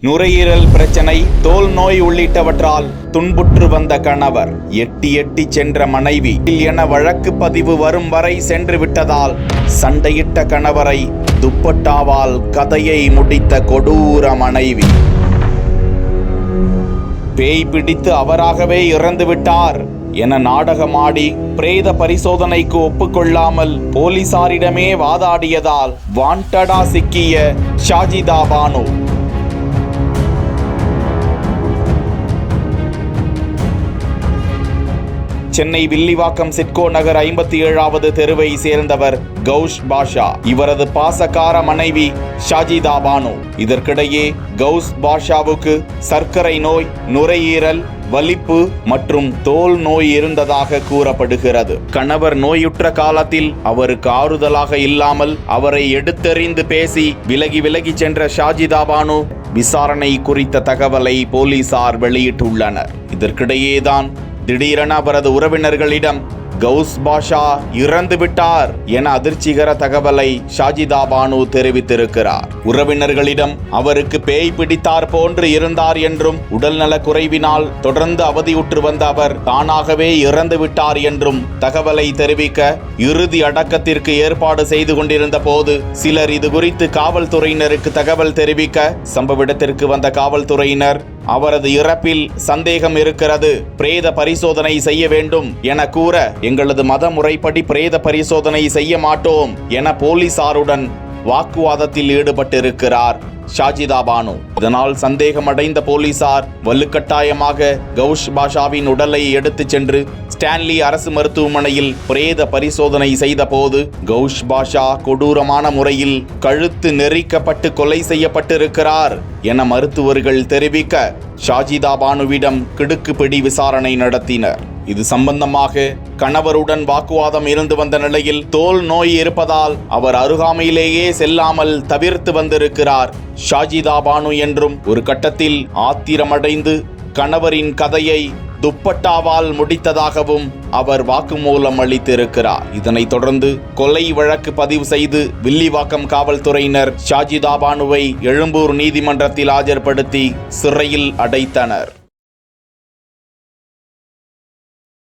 நுரையீரல் பிரச்சனை, தோல் நோய் உள்ளிட்டவற்றால் துன்புற்று வந்த கணவர், எட்டி சென்ற மனைவி என வழக்கு பதிவு வரும் வரை சென்று விட்டதால் சண்டையிட்ட கணவரை துப்பட்டாவால் கதையை முடித்த கொடூர மனைவி. பேய் பிடித்து அவராகவே இறந்து விட்டார் என நாடகமாடி பிரேத பரிசோதனைக்கு ஒப்புக்கொள்ளாமல் போலீசாரிடமே வாதாடியதால் வாண்டடா சிக்கிய ஷாஜிதா பானு. சென்னை வில்லிவாக்கம் சிட்கோ நகர் 57வது தெருவை சேர்ந்தவர் கௌஷ் பாஷா. இவரது பாசக்கார மனைவி ஷாஜிதா பானு. இதற்கிடையே கௌஷ் பாஷாவுக்கு சர்க்கரை நோய், நுரையீரல், வலிப்பு மற்றும் தோல் நோய் இருந்ததாக கூறப்படுகிறது. கணவர் நோயுற்ற காலத்தில் அவருக்கு ஆறுதலாக இல்லாமல் அவரை எடுத்தெறிந்து பேசி விலகி சென்ற ஷாஜிதா பானு விசாரணை குறித்த தகவலை போலீசார் வெளியிட்டுள்ளனர். இதற்கிடையேதான் திடீரென அவரது உறவினர்களிடம் கௌஷ் பாஷா இறந்து விட்டார் என அதிர்ச்சிகர தகவலை ஷாஜிதா பானு தெரிவித்திருக்கிறார். உறவினர்களிடம் அவருக்கு பேய் பிடித்தார் போன்று இருந்தார் என்றும் உடல்நல குறைவினால் தொடர்ந்து அவதியுற்று வந்த அவர் தானாகவே இறந்து விட்டார் என்றும் தகவலை தெரிவிக்க இறுதி அடக்கத்திற்கு ஏற்பாடு செய்து கொண்டிருந்த போது சிலர் இது குறித்து காவல்துறையினருக்கு தகவல் தெரிவிக்க சம்பவ இடத்திற்கு வந்த காவல்துறையினர் அவரது இறப்பில் சந்தேகம் இருக்கிறது, பிரேத பரிசோதனை செய்ய வேண்டும் என கூற, எங்களது மத முறைப்படி பிரேத பரிசோதனை செய்ய மாட்டோம் என போலீசாருடன் வாக்குவாதத்தில் ஈடுபட்டிருக்கிறார் ஷாஜிதா பானு. இதனால் சந்தேகமடைந்த போலீசார் வலுக்கட்டாயமாக கௌஷ் பாஷாவின் உடலை எடுத்துச் சென்று ஸ்டான்லி அரசு மருத்துவமனையில் பிரேத பரிசோதனை செய்த போது கௌஷ் பாஷா கொடூரமான முறையில் கழுத்து நெரிக்கப்பட்டு கொலை செய்யப்பட்டிருக்கிறார் என மருத்துவர்கள் தெரிவிக்க ஷாஜிதா பானுவிடம் கிடுக்குப்பிடி விசாரணை நடத்தினர். இது சம்பந்தமாக கணவருடன் வாக்குவாதம் இருந்து வந்த நிலையில் தோல் நோய் இருப்பதால் அவர் அருகாமையிலேயே செல்லாமல் தவிர்த்து வந்திருக்கிறார் ஷாஜிதா பானு என்றும் ஒரு கட்டத்தில் ஆத்திரமடைந்து கணவரின் கதையை துப்பட்டாவால் முடித்ததாகவும் அவர் வாக்குமூலம் அளித்திருக்கிறார். இதனைத் தொடர்ந்து கொலை வழக்கு பதிவு செய்து வில்லிவாக்கம் காவல்துறையினர் ஷாஜிதா பானுவை எழும்பூர் நீதிமன்றத்தில் ஆஜர்படுத்தி சிறையில் அடைத்தனர்.